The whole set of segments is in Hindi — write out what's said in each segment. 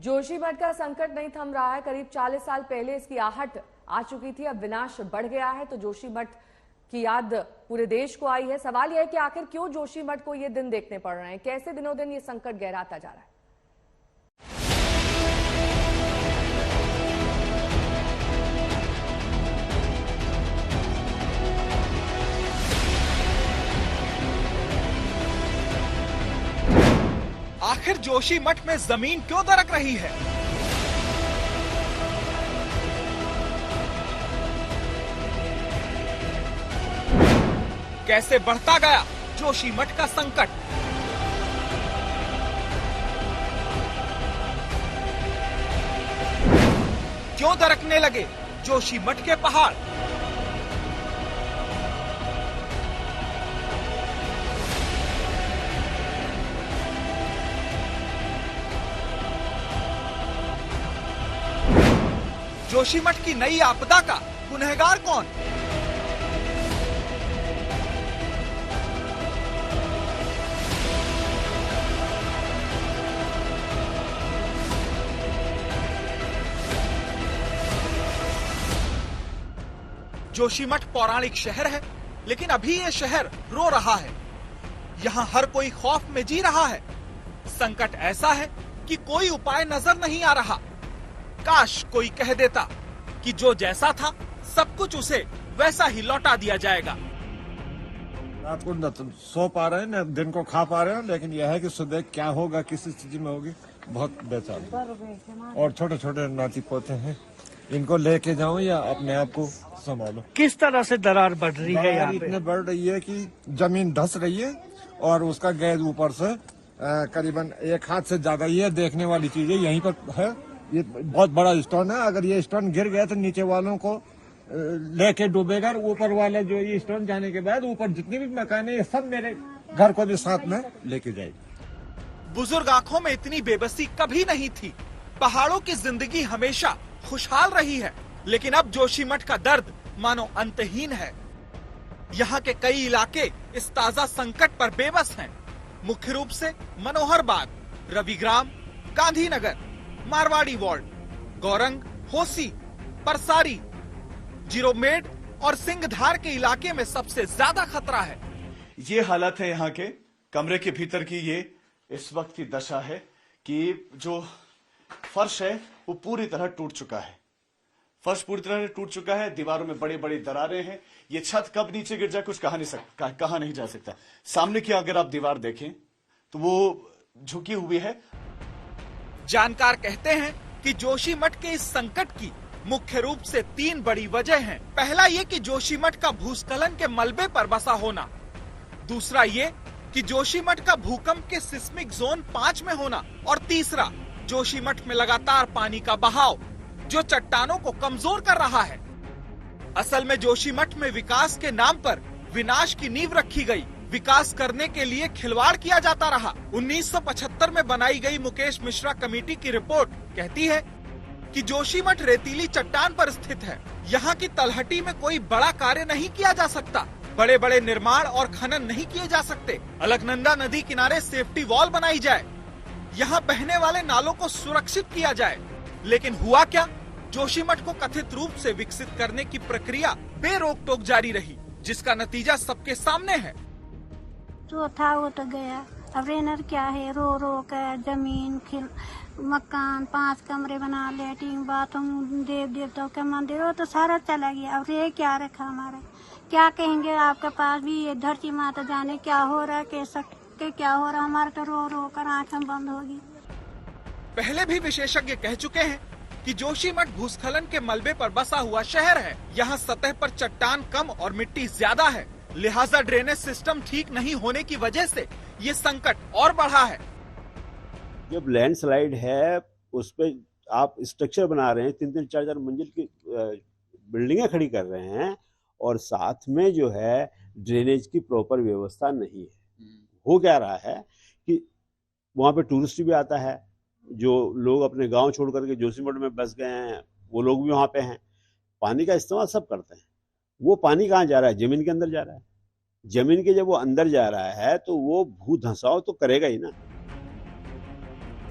जोशीमठ का संकट नहीं थम रहा है। करीब 40 साल पहले इसकी आहट आ चुकी थी, अब विनाश बढ़ गया है। तो जोशीमठ की याद पूरे देश को आई है। सवाल यह है कि आखिर क्यों जोशीमठ को ये दिन देखने पड़ रहे हैं, कैसे दिनों दिन ये संकट गहराता जा रहा है। आखिर जोशीमठ में जमीन क्यों दरक रही है? कैसे बढ़ता गया जोशीमठ का संकट? क्यों दरकने लगे जोशीमठ के पहाड़? जोशीमठ की नई आपदा का गुनहगार कौन? जोशीमठ पौराणिक शहर है, लेकिन अभी ये शहर रो रहा है। यहाँ हर कोई खौफ में जी रहा है। संकट ऐसा है कि कोई उपाय नजर नहीं आ रहा। काश कोई कह देता कि जो जैसा था सब कुछ उसे वैसा ही लौटा दिया जाएगा। रात को न सो पा रहे हैं न दिन को खा पा रहे हैं, लेकिन यह है कि सुबह क्या होगा, किस स्थिति में होगी, बहुत बेचैन। और छोटे छोटे नाती पोते हैं, इनको लेके जाऊं या अपने आप को संभालो। किस तरह से दरार बढ़ रही है? यहाँ इतने बढ़ रही है कि जमीन धंस रही है और उसका गैस ऊपर से करीबन एक हाथ से ज्यादा ये देखने वाली चीज है। यहीं पर है, ये बहुत बड़ा स्टोन है। अगर ये स्टोन गिर गया तो नीचे वालों को लेके डूबेगा। ऊपर वाले जो ये स्टोन जाने के बाद ऊपर जितनी भी मकान है ये सब मेरे घर को भी साथ में लेके जाएगी। बुजुर्ग आंखों में इतनी बेबसी कभी नहीं थी। पहाड़ों की जिंदगी हमेशा खुशहाल रही है, लेकिन अब जोशीमठ का दर्द मानो अंतहीन है। यहाँ के कई इलाके इस ताजा संकट पर बेबस हैं। मुख्य रूप से मनोहर बाग, रविग्राम, गांधीनगर, मारवाड़ी वार्ड, गौरंग, होसी, परसारी, जीरोमेड और सिंहधार के इलाके में सबसे ज्यादा खतरा है। ये हालत है यहाँ के कमरे के भीतर की। ये इस वक्त की दशा है कि जो फर्श है वो पूरी तरह टूट चुका है। फर्श पूरी तरह टूट चुका है, दीवारों में बड़ी बड़ी दरारें हैं। ये छत कब नीचे गिर जाए कुछ कहा नहीं जा सकता। सामने की अगर आप दीवार देखें तो वो झुकी हुई है। जानकार कहते हैं कि जोशीमठ के इस संकट की मुख्य रूप से 3 बड़ी वजह हैं। पहला ये कि जोशीमठ का भूस्खलन के मलबे पर बसा होना। दूसरा ये कि जोशीमठ का भूकंप के सिस्मिक जोन 5 में होना। और तीसरा जोशीमठ में लगातार पानी का बहाव, जो चट्टानों को कमजोर कर रहा है। असल में जोशीमठ में विकास के नाम पर विनाश की नींव रखी गई। विकास करने के लिए खिलवाड़ किया जाता रहा। 1975 में बनाई गई मुकेश मिश्रा कमेटी की रिपोर्ट कहती है कि जोशीमठ रेतीली चट्टान पर स्थित है। यहाँ की तलहटी में कोई बड़ा कार्य नहीं किया जा सकता। बड़े बड़े निर्माण और खनन नहीं किए जा सकते। अलकनंदा नदी किनारे सेफ्टी वॉल बनाई जाए, यहाँ बहने वाले नालों को सुरक्षित किया जाए। लेकिन हुआ क्या? जोशीमठ को कथित रूप से विकसित करने की प्रक्रिया बेरोक टोक जारी रही, जिसका नतीजा सबके सामने है। जो था वो तो गया। अब रेनर क्या है, रो रो कर जमीन मकान 5 कमरे बना, लेटरिन बाथरूम, देव देवताओं का मंदिर, वो तो सारा चला गया। अब रे क्या रखा हमारा? क्या कहेंगे? आपके पास भी ये धरती माता जाने क्या हो रहा है, कैसा क्या हो रहा है। हमारा तो रो रो कर आंखें बंद होगी। पहले भी विशेषज्ञ कह चुके हैं कि जोशीमठ भूस्खलन के मलबे पर बसा हुआ शहर है। यहाँ सतह पर चट्टान कम और मिट्टी ज्यादा है, लिहाजा ड्रेनेज सिस्टम ठीक नहीं होने की वजह से ये संकट और बढ़ा है। जब लैंडस्लाइड है उस पे आप स्ट्रक्चर बना रहे हैं, 3-3, 4-4 मंजिल की बिल्डिंगें खड़ी कर रहे हैं और साथ में जो है ड्रेनेज की प्रॉपर व्यवस्था नहीं है। हो क्या रहा है कि वहाँ पे टूरिस्ट भी आता है, जो लोग अपने गांव छोड़ करके जोशीमठ में बस गए हैं वो लोग भी वहाँ पे हैं। पानी का इस्तेमाल सब करते हैं। वो पानी कहाँ जा रहा है? जमीन के अंदर जा रहा है। जमीन के जब वो अंदर जा रहा है तो वो भू धंसाव तो करेगा ही ना।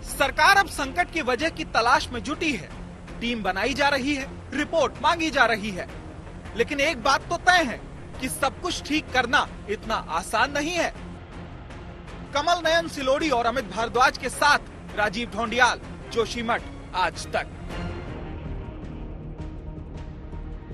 सरकार अब संकट की वजह की तलाश में जुटी है। टीम बनाई जा रही है, रिपोर्ट मांगी जा रही है, लेकिन एक बात तो तय है कि सब कुछ ठीक करना इतना आसान नहीं है। कमल नयन सिलोड़ी और अमित भारद्वाज के साथ राजीव ढोंडियाल, जोशीमठ आज तक।